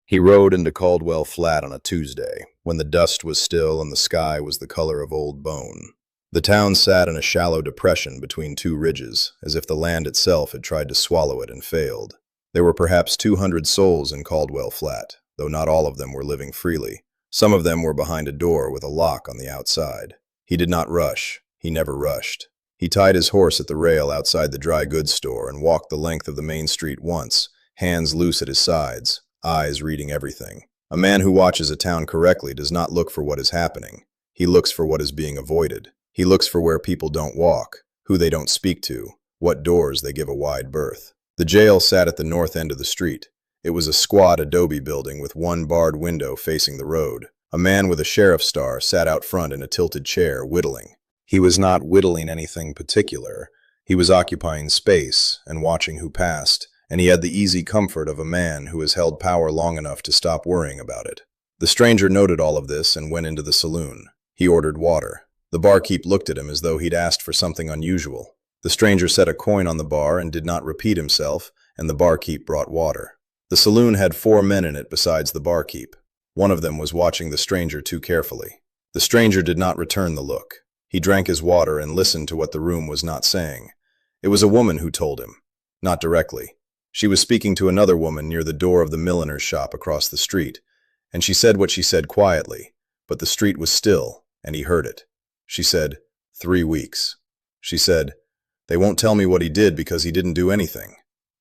He rode into Caldwell Flat on a Tuesday, when the dust was still and the sky was the color of old bone. The town sat in a shallow depression between two ridges, as if the land itself had tried to swallow it and failed. There were perhaps 200 souls in Caldwell Flat, though not all of them were living freely. Some of them were behind a door with a lock on the outside. He did not rush. He never rushed. He tied his horse at the rail outside the dry goods store and walked the length of the main street once, hands loose at his sides, eyes reading everything. A man who watches a town correctly does not look for what is happening. He looks for what is being avoided. He looks for where people don't walk, who they don't speak to, what doors they give a wide berth. The jail sat at the north end of the street. It was a squat adobe building with one barred window facing the road. A man with a sheriff's star sat out front in a tilted chair, whittling. He was not whittling anything particular. He was occupying space and watching who passed, and he had the easy comfort of a man who has held power long enough to stop worrying about it. The stranger noted all of this and went into the saloon. He ordered water. The barkeep looked at him as though he'd asked for something unusual. The stranger set a coin on the bar and did not repeat himself, and the barkeep brought water. The saloon had 4 men in it besides the barkeep. One of them was watching the stranger too carefully. The stranger did not return the look. He drank his water and listened to what the room was not saying. It was a woman who told him. Not directly. She was speaking to another woman near the door of the milliner's shop across the street, and she said what she said quietly, but the street was still, and he heard it. She said, 3 weeks. She said, they won't tell me what he did because he didn't do anything.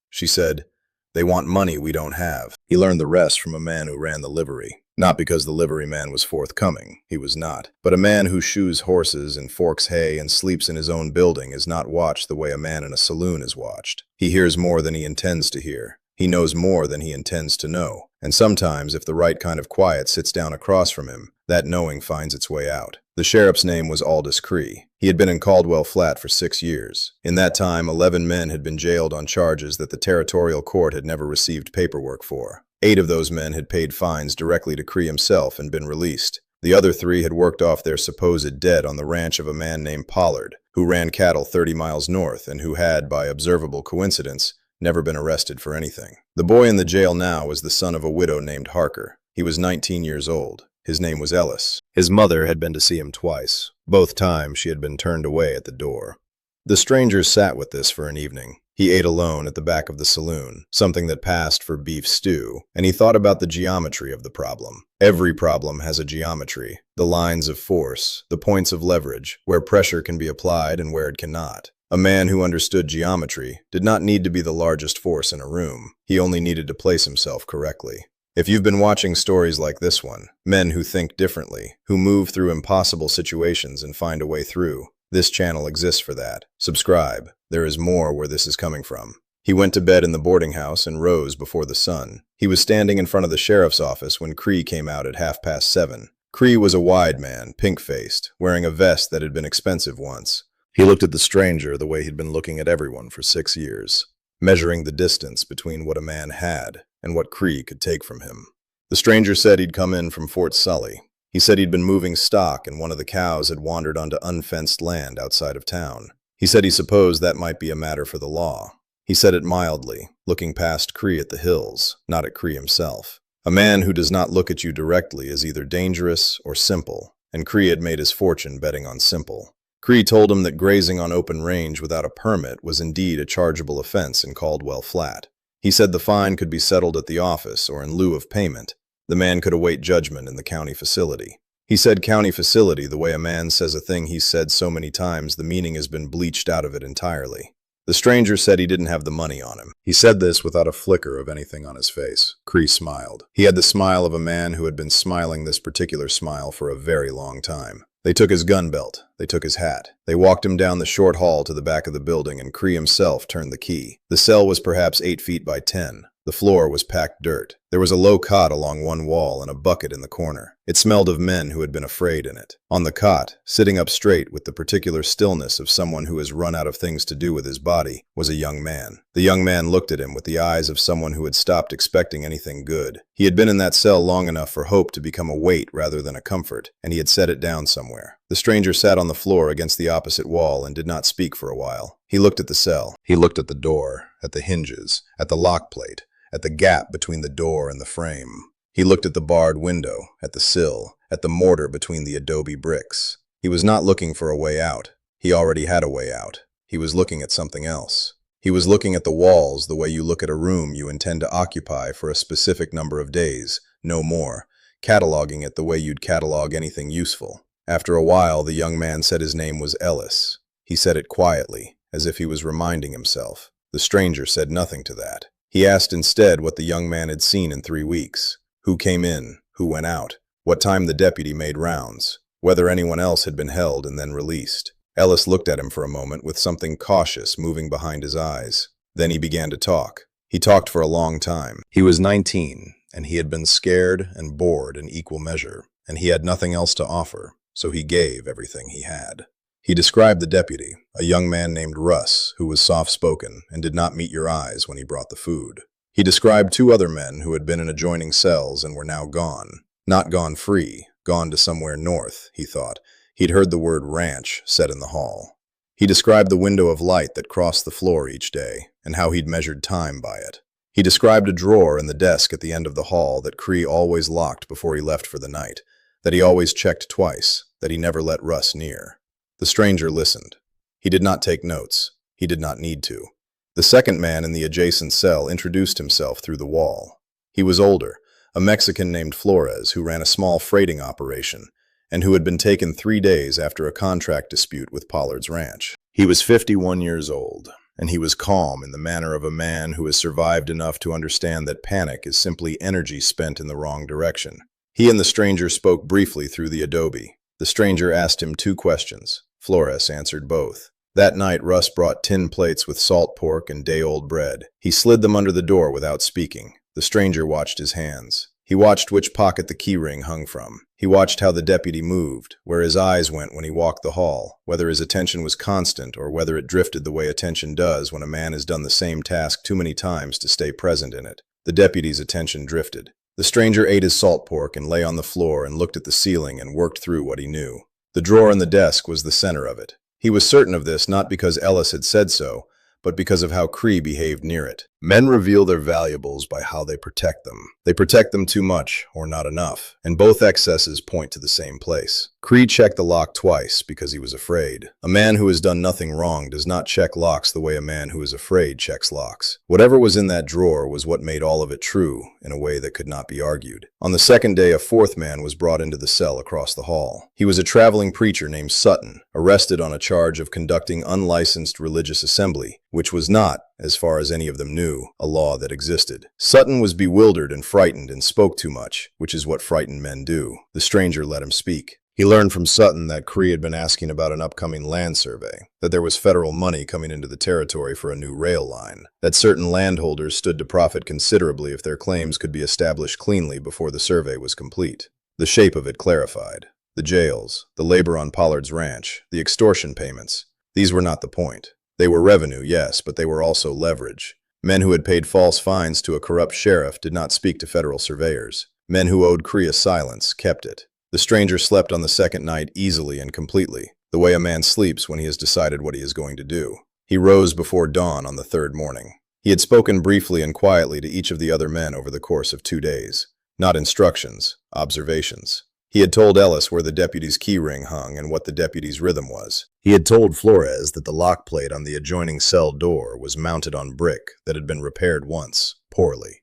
She said, they want money we don't have. He learned the rest from a man who ran the livery. Not because the liveryman was forthcoming, he was not. But a man who shoes horses and forks hay and sleeps in his own building is not watched the way a man in a saloon is watched. He hears more than he intends to hear. He knows more than he intends to know. And sometimes, if the right kind of quiet sits down across from him, that knowing finds its way out. The sheriff's name was Aldous Cree. He had been in Caldwell Flat for 6 years. In that time, 11 men had been jailed on charges that the territorial court had never received paperwork for. 8 of those men had paid fines directly to Cree himself and been released. The other 3 had worked off their supposed debt on the ranch of a man named Pollard, who ran cattle 30 miles north and who had, by observable coincidence, never been arrested for anything. The boy in the jail now was the son of a widow named Harker. He was 19 years old. His name was Ellis. His mother had been to see him twice. Both times she had been turned away at the door. The stranger sat with this for an evening. He ate alone at the back of the saloon, something that passed for beef stew, and he thought about the geometry of the problem. Every problem has a geometry, the lines of force, the points of leverage, where pressure can be applied and where it cannot. A man who understood geometry did not need to be the largest force in a room. He only needed to place himself correctly. If you've been watching stories like this one, men who think differently, who move through impossible situations and find a way through, this channel exists for that. Subscribe. There is more where this is coming from. He went to bed in the boarding house and rose before the sun. He was standing in front of the sheriff's office when Cree came out at 7:30. Cree was a wide man, pink-faced, wearing a vest that had been expensive once. He looked at the stranger the way he'd been looking at everyone for 6 years, measuring the distance between what a man had and what Cree could take from him. The stranger said he'd come in from Fort Sully. He said he'd been moving stock and one of the cows had wandered onto unfenced land outside of town. He said he supposed that might be a matter for the law. He said it mildly, looking past Cree at the hills, not at Cree himself. A man who does not look at you directly is either dangerous or simple, and Cree had made his fortune betting on simple. Cree told him that grazing on open range without a permit was indeed a chargeable offense in Caldwell Flat. He said the fine could be settled at the office or in lieu of payment. The man could await judgment in the county facility. He said county facility the way a man says a thing he's said so many times the meaning has been bleached out of it entirely. The stranger said he didn't have the money on him. He said this without a flicker of anything on his face. Cree smiled. He had the smile of a man who had been smiling this particular smile for a very long time. They took his gun belt. They took his hat. They walked him down the short hall to the back of the building, and Cree himself turned the key. The cell was perhaps 8 feet by 10. The floor was packed dirt. There was a low cot along one wall and a bucket in the corner. It smelled of men who had been afraid in it. On the cot, sitting up straight with the particular stillness of someone who has run out of things to do with his body, was a young man. The young man looked at him with the eyes of someone who had stopped expecting anything good. He had been in that cell long enough for hope to become a weight rather than a comfort, and he had set it down somewhere. The stranger sat on the floor against the opposite wall and did not speak for a while. He looked at the cell. He looked at the door, at the hinges, at the lock plate, at the gap between the door and the frame. He looked at the barred window, at the sill, at the mortar between the adobe bricks. He was not looking for a way out. He already had a way out. He was looking at something else. He was looking at the walls the way you look at a room you intend to occupy for a specific number of days, no more, cataloging it the way you'd catalog anything useful. After a while, the young man said his name was Ellis. He said it quietly, as if he was reminding himself. The stranger said nothing to that. He asked instead what the young man had seen in 3 weeks. Who came in, who went out, what time the deputy made rounds, whether anyone else had been held and then released. Ellis looked at him for a moment with something cautious moving behind his eyes. Then he began to talk. He talked for a long time. He was 19, and he had been scared and bored in equal measure, and he had nothing else to offer, so he gave everything he had. He described the deputy, a young man named Russ, who was soft-spoken and did not meet your eyes when he brought the food. He described 2 other men who had been in adjoining cells and were now gone. Not gone free, gone to somewhere north, he thought. He'd heard the word ranch said in the hall. He described the window of light that crossed the floor each day, and how he'd measured time by it. He described a drawer in the desk at the end of the hall that Cree always locked before he left for the night, that he always checked twice, that he never let Russ near. The stranger listened. He did not take notes. He did not need to. The second man in the adjacent cell introduced himself through the wall. He was older, a Mexican named Flores who ran a small freighting operation, and who had been taken 3 days after a contract dispute with Pollard's ranch. He was 51 years old, and he was calm in the manner of a man who has survived enough to understand that panic is simply energy spent in the wrong direction. He and the stranger spoke briefly through the adobe. The stranger asked him 2 questions. Flores answered both. That night, Russ brought tin plates with salt pork and day-old bread. He slid them under the door without speaking. The stranger watched his hands. He watched which pocket the keyring hung from. He watched how the deputy moved, where his eyes went when he walked the hall, whether his attention was constant or whether it drifted the way attention does when a man has done the same task too many times to stay present in it. The deputy's attention drifted. The stranger ate his salt pork and lay on the floor and looked at the ceiling and worked through what he knew. The drawer in the desk was the center of it. He was certain of this not because Ellis had said so, but because of how Cree behaved near it. Men reveal their valuables by how they protect them. They protect them too much, or not enough, and both excesses point to the same place. Cree checked the lock twice because he was afraid. A man who has done nothing wrong does not check locks the way a man who is afraid checks locks. Whatever was in that drawer was what made all of it true, in a way that could not be argued. On the second day, a 4th man was brought into the cell across the hall. He was a traveling preacher named Sutton, arrested on a charge of conducting unlicensed religious assembly, which was not, as far as any of them knew, a law that existed. Sutton was bewildered and frightened and spoke too much, which is what frightened men do. The stranger let him speak. He learned from Sutton that Cree had been asking about an upcoming land survey, that there was federal money coming into the territory for a new rail line, that certain landholders stood to profit considerably if their claims could be established cleanly before the survey was complete. The shape of it clarified. The jails, the labor on Pollard's ranch, the extortion payments, these were not the point. They were revenue, yes, but they were also leverage. Men who had paid false fines to a corrupt sheriff did not speak to federal surveyors. Men who owed Cree a silence kept it. The stranger slept on the second night easily and completely, the way a man sleeps when he has decided what he is going to do. He rose before dawn on the 3rd morning. He had spoken briefly and quietly to each of the other men over the course of 2 days. Not instructions, observations. He had told Ellis where the deputy's key ring hung and what the deputy's rhythm was. He had told Flores that the lock plate on the adjoining cell door was mounted on brick that had been repaired once, poorly.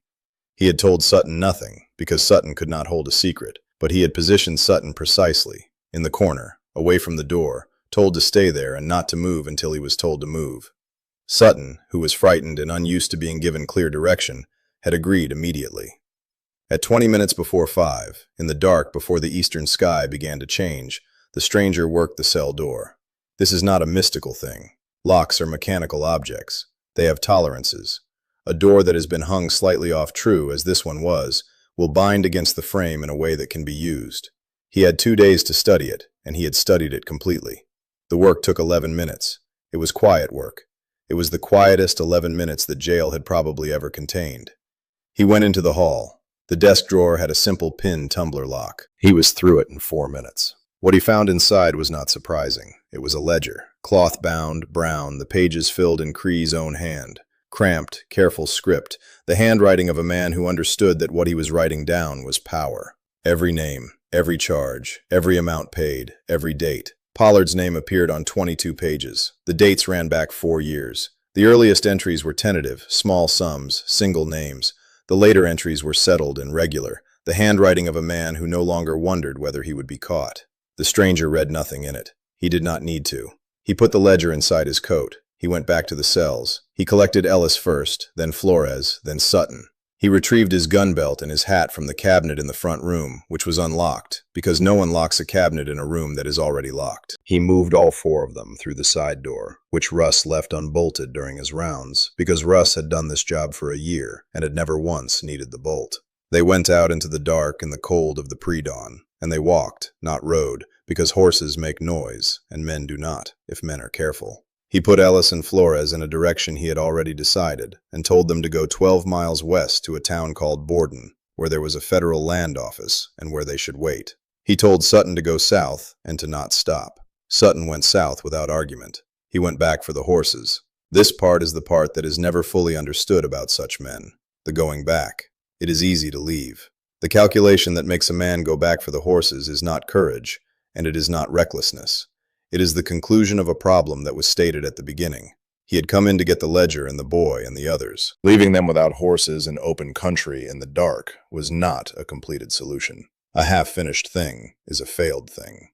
He had told Sutton nothing, because Sutton could not hold a secret, but he had positioned Sutton precisely, in the corner, away from the door, told to stay there and not to move until he was told to move. Sutton, who was frightened and unused to being given clear direction, had agreed immediately. At 20 minutes before 5, in the dark before the eastern sky began to change, the stranger worked the cell door. This is not a mystical thing. Locks are mechanical objects. They have tolerances. A door that has been hung slightly off true, as this one was, will bind against the frame in a way that can be used. He had 2 days to study it, and he had studied it completely. The work took 11 minutes. It was quiet work. It was the quietest 11 minutes that jail had probably ever contained. He went into the hall. The desk drawer had a simple pin tumbler lock. He was through it in 4 minutes. What he found inside was not surprising. It was a ledger, cloth-bound, brown, the pages filled in Cree's own hand. Cramped, careful script, the handwriting of a man who understood that what he was writing down was power. Every name, every charge, every amount paid, every date. Pollard's name appeared on 22 pages. The dates ran back 4 years. The earliest entries were tentative, small sums, single names. The later entries were settled and regular, the handwriting of a man who no longer wondered whether he would be caught. The stranger read nothing in it. He did not need to. He put the ledger inside his coat. He went back to the cells. He collected Ellis first, then Flores, then Sutton. He retrieved his gun belt and his hat from the cabinet in the front room, which was unlocked, because no one locks a cabinet in a room that is already locked. He moved all 4 of them through the side door, which Russ left unbolted during his rounds, because Russ had done this job for a year and had never once needed the bolt. They went out into the dark and the cold of the pre-dawn, and they walked, not rode, because horses make noise, and men do not, if men are careful. He put Ellis and Flores in a direction he had already decided, and told them to go 12 miles west to a town called Borden, where there was a federal land office, and where they should wait. He told Sutton to go south, and to not stop. Sutton went south without argument. He went back for the horses. This part is the part that is never fully understood about such men, the going back. It is easy to leave. The calculation that makes a man go back for the horses is not courage, and it is not recklessness. It is the conclusion of a problem that was stated at the beginning. He had come in to get the ledger and the boy and the others. Leaving them without horses in open country in the dark was not a completed solution. A half-finished thing is a failed thing.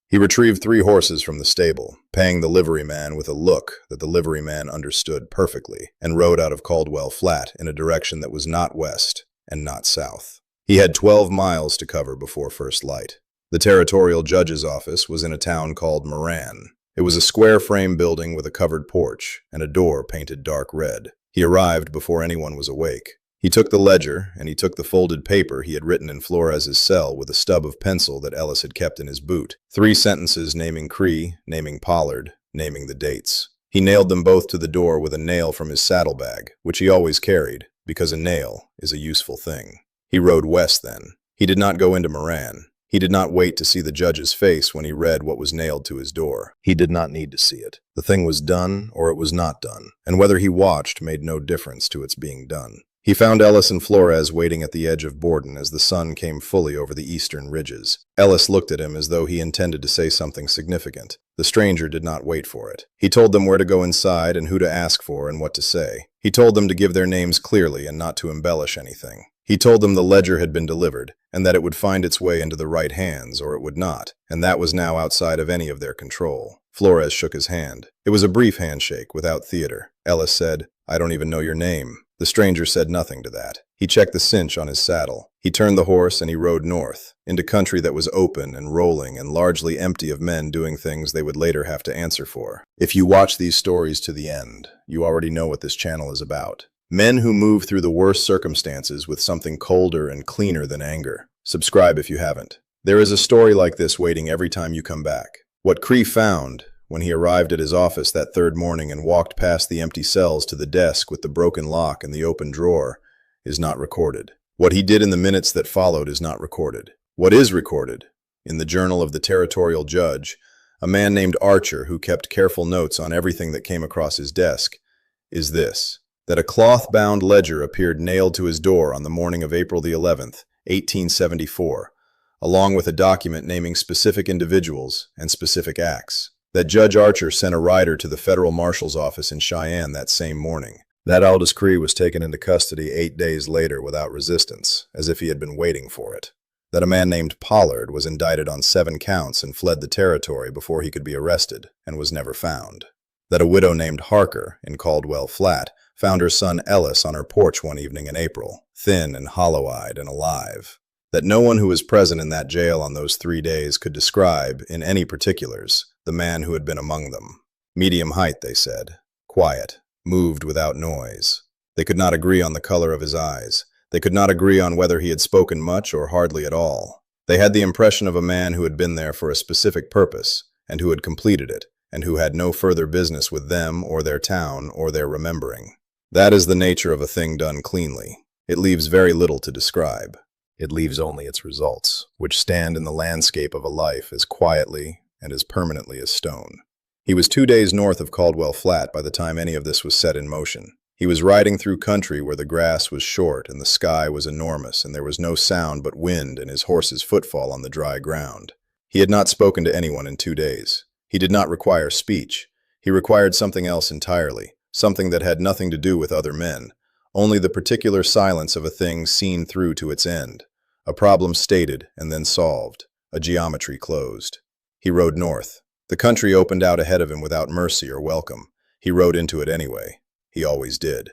He retrieved 3 horses from the stable, paying the liveryman with a look that the liveryman understood perfectly, and rode out of Caldwell Flat in a direction that was not west and not south. He had 12 miles to cover before first light. The territorial judge's office was in a town called Moran. It was a square-frame building with a covered porch and a door painted dark red. He arrived before anyone was awake. He took the ledger, and he took the folded paper he had written in Flores's cell with a stub of pencil that Ellis had kept in his boot. 3 sentences naming Cree, naming Pollard, naming the dates. He nailed them both to the door with a nail from his saddlebag, which he always carried, because a nail is a useful thing. He rode west then. He did not go into Moran. He did not wait to see the judge's face when he read what was nailed to his door. He did not need to see it. The thing was done or it was not done, and whether he watched made no difference to its being done. He found Ellis and Flores waiting at the edge of Borden as the sun came fully over the eastern ridges. Ellis looked at him as though he intended to say something significant. The stranger did not wait for it. He told them where to go inside and who to ask for and what to say. He told them to give their names clearly and not to embellish anything. He told them the ledger had been delivered, and that it would find its way into the right hands, or it would not, and that was now outside of any of their control. Flores shook his hand. It was a brief handshake, without theater. Ellis said, "I don't even know your name." The stranger said nothing to that. He checked the cinch on his saddle. He turned the horse and he rode north, into country that was open and rolling and largely empty of men doing things they would later have to answer for. If you watch these stories to the end, you already know what this channel is about. Men who move through the worst circumstances with something colder and cleaner than anger. Subscribe if you haven't. There is a story like this waiting every time you come back. What Cree found when he arrived at his office that third morning and walked past the empty cells to the desk with the broken lock and the open drawer is not recorded. What he did in the minutes that followed is not recorded. What is recorded, in the journal of the territorial judge, a man named Archer who kept careful notes on everything that came across his desk, is this: that a cloth-bound ledger appeared nailed to his door on the morning of April the 11th, 1874, along with a document naming specific individuals and specific acts. That Judge Archer sent a rider to the federal marshal's office in Cheyenne that same morning. That Aldous Cree was taken into custody 8 days later without resistance, as if he had been waiting for it. That a man named Pollard was indicted on 7 counts and fled the territory before he could be arrested, and was never found. That a widow named Harker, in Caldwell Flat, found her son Ellis on her porch one evening in April, thin and hollow-eyed and alive. That no one who was present in that jail on those 3 days could describe, in any particulars, the man who had been among them. Medium height, they said. Quiet. Moved without noise. They could not agree on the color of his eyes. They could not agree on whether he had spoken much or hardly at all. They had the impression of a man who had been there for a specific purpose, and who had completed it, and who had no further business with them or their town or their remembering. That is the nature of a thing done cleanly. It leaves very little to describe. It leaves only its results, which stand in the landscape of a life as quietly and as permanently as stone. He was 2 days north of Caldwell Flat by the time any of this was set in motion. He was riding through country where the grass was short and the sky was enormous and there was no sound but wind and his horse's footfall on the dry ground. He had not spoken to anyone in 2 days. He did not require speech. He required something else entirely, something that had nothing to do with other men, only the particular silence of a thing seen through to its end, a problem stated and then solved, a geometry closed. He rode north. The country opened out ahead of him without mercy or welcome. He rode into it anyway. He always did.